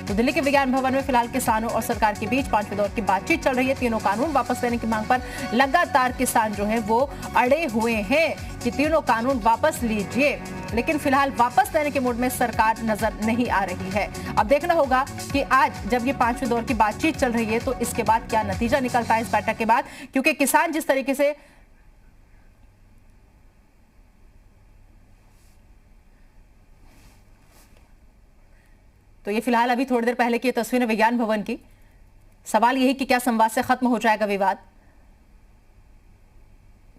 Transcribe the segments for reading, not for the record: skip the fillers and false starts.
तो दिल्ली के विज्ञान भवन में फिलहाल किसानों और सरकार के बीच 5वें दौर की बातचीत चल रही है। तीनों कानून वापस लेने की मांग पर लगातार किसान जो है वो अड़े हुए हैं कि तीनों कानून वापस लीजिए, लेकिन फिलहाल वापस लेने के मूड में सरकार नजर नहीं आ रही है। अब देखना होगा कि आज जब ये 5वें दौर की बातचीत चल रही है तो इसके बाद क्या नतीजा निकलता है इस बैठक के बाद, क्योंकि किसान जिस तरीके से तो ये फिलहाल अभी थोड़ी देर पहले की तस्वीरें विज्ञान भवन की। सवाल यही कि क्या संवाद से खत्म हो जाएगा विवाद।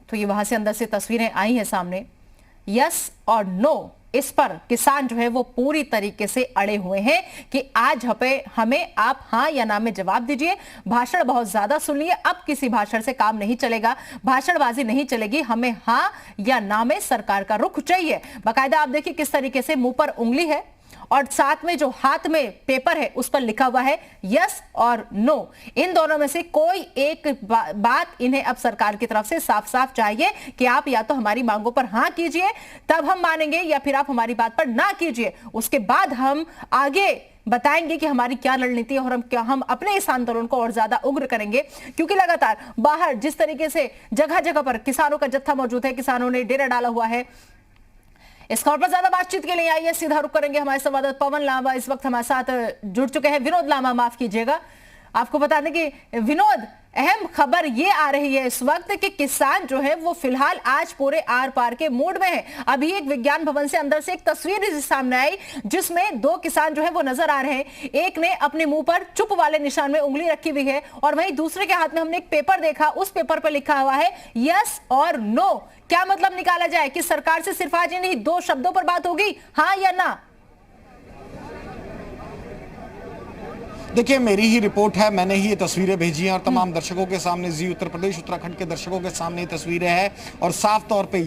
तो ये वहां से अंदर से तस्वीरें आई हैं सामने। यस और नो, इस पर किसान जो है वो पूरी तरीके से अड़े हुए हैं कि आज हमें आप हां या ना में जवाब दीजिए। भाषण बहुत ज्यादा सुन लिए, अब किसी भाषण से काम नहीं चलेगा, भाषणबाजी नहीं चलेगी, हमें हां या ना में सरकार का रुख चाहिए। बाकायदा आप देखिए किस तरीके से मुंह पर उंगली है और साथ में जो हाथ में पेपर है उस पर लिखा हुआ है यस और नो। इन दोनों में से कोई एक बात इन्हें अब सरकार की तरफ से साफ साफ चाहिए कि आप या तो हमारी मांगों पर हां कीजिए तब हम मानेंगे, या फिर आप हमारी बात पर ना कीजिए, उसके बाद हम आगे बताएंगे कि हमारी क्या रणनीति है और हम अपने इस आंदोलन को और ज्यादा उग्र करेंगे। क्योंकि लगातार बाहर जिस तरीके से जगह जगह पर किसानों का जत्था मौजूद है, किसानों ने डेरा डाला हुआ है। इस खबर पर ज्यादा बातचीत के लिए आइए सीधा रुख करेंगे हमारे संवाददाता पवन लांबा इस वक्त हमारे साथ जुड़ चुके हैं। विनोद लांबा, माफ कीजिएगा, आपको बता दें कि विनोद, अहम खबर ये आ रही है इस वक्त कि किसान जो है वो फिलहाल आज पूरे आर पार के मूड में है। अभी एक विज्ञान भवन से अंदर से एक तस्वीर सामने आई जिसमें दो किसान जो है वो नजर आ रहे हैं। एक ने अपने मुंह पर चुप वाले निशान में उंगली रखी हुई है और वहीं दूसरे के हाथ में हमने एक पेपर देखा, उस पेपर पर लिखा हुआ है यस और नो। क्या मतलब निकाला जाए कि सरकार से सिर्फ आज नहीं दो शब्दों पर बात होगी, हाँ या ना? देखिए, मेरी ही रिपोर्ट है, मैंने ही ये तस्वीरें भेजी हैं और तमाम दर्शकों के सामने, जी उत्तर प्रदेश उत्तराखंड के दर्शकों के सामने ये तस्वीरें हैं और साफ तौर पे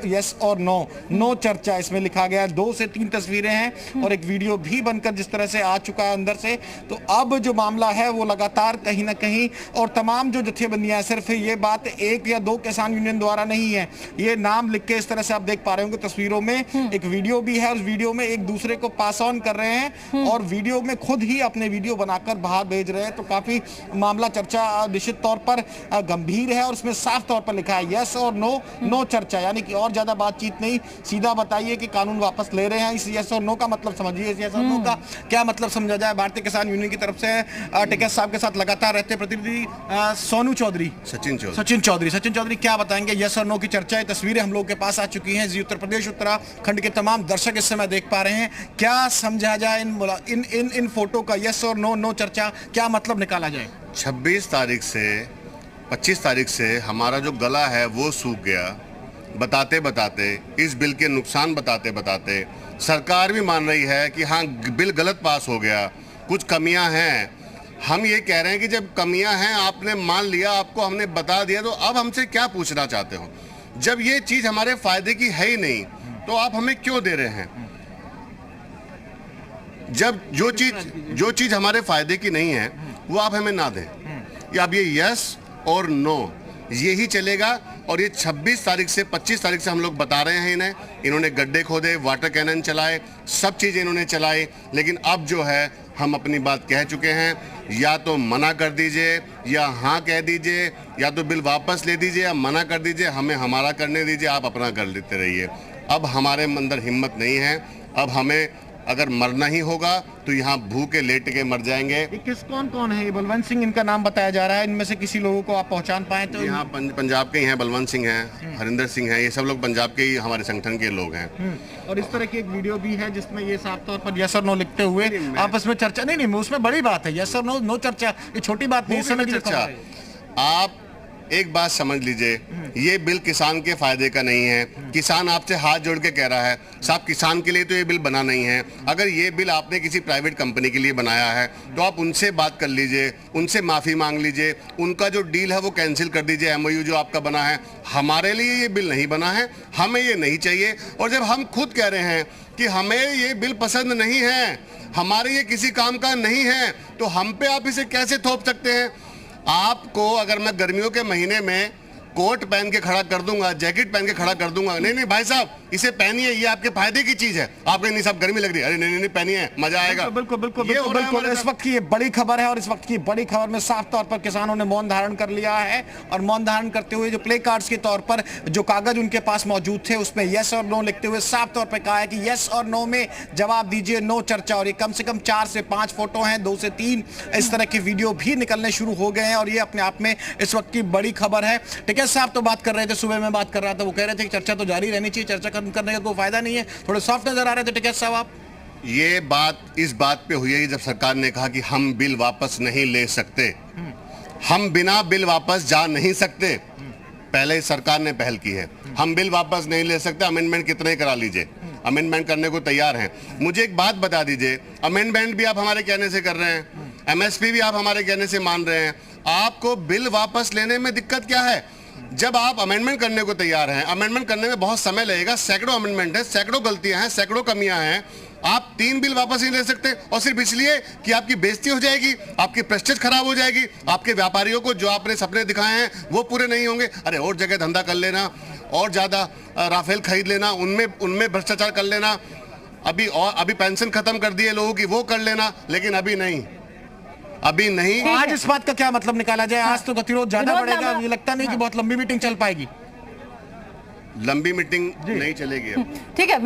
यस और नो चर्चा इसमें लिखा गया है। 2 से 3 तस्वीरें हैं और एक वीडियो भी बनकर जिस तरह से आ चुका है अंदर से। तो अब जो मामला है वो लगातार कहीं ना कहीं, और तमाम जो जत्थेबंदियां हैं, सिर्फ ये बात 1 या 2 किसान यूनियन द्वारा नहीं है, ये नाम लिख के इस तरह से आप देख पा रहे होंगे तस्वीरों में। एक वीडियो भी है, उस वीडियो में एक दूसरे को पास ऑन कर रहे हैं और वीडियो में खुद ही अपने वीडियो बनाकर बाहर भेज रहे हैं। तो काफी मामला चर्चा निश्चित तौर पर गंभीर है और उसमें साफ तौर पर लिखा है यस और नो चर्चा, यानी कि और ज्यादा बातचीत नहीं, सीधा बताइए कि कानून वापस ले रहे हैं। इस यस और नो का मतलब समझिए, इस यस और नो का क्या मतलब समझा जाए। भारतीय किसान यूनियन की तरफ से टिकैत साहब के साथ लगातार रहते प्रतिनिधि सचिन चौधरी क्या बताएंगे यस और नो की चर्चा। ये तस्वीरें हम लोग के पास आ चुकी हैं, जी उत्तर प्रदेश उत्तराखंड के तमाम दर्शक इस समय देख पा रहे हैं। क्या समझा जाए इन फोटो का, यस और नो चर्चा क्या मतलब निकाला जाए? 26 तारीख से 25 तारीख से हमारा जो गला है वो सूख गया। बताते बताते, इस बिल के नुकसान बताते बताते सरकार भी मान रही है कि हाँ बिल गलत पास हो गया, कुछ कमियां हैं। हम ये कह रहे हैं कि जब कमियां हैं आपने मान लिया, आपको हमने बता दिया, तो अब हमसे क्या पूछना चाहते हो? जब ये चीज़ हमारे फायदे की है ही नहीं तो आप हमें क्यों दे रहे हैं? जब जो चीज़ हमारे फायदे की नहीं है वो आप हमें ना दें, या अब ये यस और नो यही चलेगा। और ये 26 तारीख से 25 तारीख से हम लोग बता रहे हैं इन्होंने गड्ढे खोदे, वाटर कैनन चलाए, सब चीज़ें इन्होंने चलाई, लेकिन अब जो है हम अपनी बात कह चुके हैं। या तो मना कर दीजिए या हाँ कह दीजिए, या तो बिल वापस ले दीजिए या मना कर दीजिए, हमें हमारा करने दीजिए, आप अपना कर लेते रहिए। अब हमारे अंदर हिम्मत नहीं है, अब हमें अगर मरना ही होगा तो यहाँ भूखे लेट के मर जाएंगे। कौन है ये? बलवंत सिंह इनका नाम बताया जा रहा है, इनमें से किसी लोगों को आप पहचान पाए तो? यहाँ पंजाब के ही हैं, बलवंत सिंह हैं, हरिंदर सिंह हैं, ये सब लोग पंजाब के ही हमारे संगठन के लोग हैं। और इस तरह की एक वीडियो भी है जिसमें ये साफ तौर पर यस और नो लिखते हुए आपस में चर्चा, नहीं उसमें बड़ी बात है, यस और नो चर्चा, ये छोटी बात नहीं है चर्चा। आप एक बात समझ लीजिए, ये बिल किसान के फायदे का नहीं है। किसान आपसे हाथ जोड़ के कह रहा है साहब किसान के लिए तो ये बिल बना नहीं है। अगर ये बिल आपने किसी प्राइवेट कंपनी के लिए बनाया है तो आप उनसे बात कर लीजिए, उनसे माफ़ी मांग लीजिए, उनका जो डील है वो कैंसिल कर दीजिए, MOU जो आपका बना है। हमारे लिए ये बिल नहीं बना है, हमें ये नहीं चाहिए। और जब हम खुद कह रहे हैं कि हमें ये बिल पसंद नहीं है, हमारे ये किसी काम का नहीं है, तो हम पे आप इसे कैसे थोप सकते हैं? आपको अगर मैं गर्मियों के महीने में कोट पहन के खड़ा कर दूंगा, जैकेट पहन के खड़ा कर दूंगा। नहीं नहीं भाई साहब, इसे पहनिए, ये आपके फायदे की चीज है। आपको नहीं सब गर्मी लग रही है, अरे नहीं नहीं पहनिए, मजा आएगा। बिल्कुल बिल्कुल ये हो बिल्कुल रहा है बिल्कुल हमारे इस वक्त की ये बड़ी खबर है, और इस वक्त की बड़ी खबर में साफ तौर पर किसानों ने मौन धारण कर लिया है, और मौन धारण करते हुए जो प्ले कार्ड्स के तौर पर जो कागज उनके पास मौजूद थे उसमें यस और नो लिखते हुए साफ तौर पर कहा है कि यस और नो में जवाब दीजिए, नो चर्चा। और ये कम से कम 4 से 5 फोटो हैं, 2 से 3 इस तरह के वीडियो भी निकलने शुरू हो गए हैं, और ये अपने आप में इस वक्त की बड़ी खबर है। टिकैत साहब तो बात कर रहे थे, सुबह में बात कर रहा था, वो कह रहे थे कि चर्चा तो जारी रहनी चाहिए, चर्चा करने का कोई फायदा नहीं है, थोड़े सॉफ्ट नजर आ रहे थे टिकैत साहब आप। ये बात इस बात पे हुई है जब सरकार ने कहा कि हम बिल वापस नहीं ले सकते, हम बिना बिल वापस जा नहीं सकते। पहले ही सरकार ने पहल की है, हम बिल वापस नहीं ले सकते, अमेंडमेंट कितने करा लीजिए, अमेंडमेंट करने को तैयार हैं। मुझे एक बात बता दीजिए, अमेंडमेंट भी आप हमारे कहने से कर रहे हैं, एमएसपी भी आप हमारे कहने से मान रहे हैं, आपको बिल वापस लेने में दिक्कत क्या है? जब आप अमेंडमेंट करने को तैयार हैं, अमेंडमेंट करने में बहुत समय लगेगा, सैकड़ों अमेंडमेंट है, सैकड़ों गलतियां हैं, सैकड़ों कमियां हैं, आप 3 बिल वापस नहीं ले सकते, और सिर्फ इसलिए कि आपकी बेइज्जती हो जाएगी, आपकी प्रेस्टीज खराब हो जाएगी, आपके व्यापारियों को जो आपने सपने दिखाए हैं वो पूरे नहीं होंगे। अरे और जगह धंधा कर लेना, और ज्यादा राफेल खरीद लेना, उनमें भ्रष्टाचार कर लेना, अभी पेंशन खत्म कर दिए लोगों की, वो कर लेना, लेकिन अभी नहीं, अभी नहीं। आज इस बात का क्या मतलब निकाला जाए? आज तो गतिरोध ज्यादा बढ़ेगा, मुझे लगता नहीं कि बहुत लंबी मीटिंग चल पाएगी। लंबी मीटिंग नहीं चलेगी अब। ठीक है।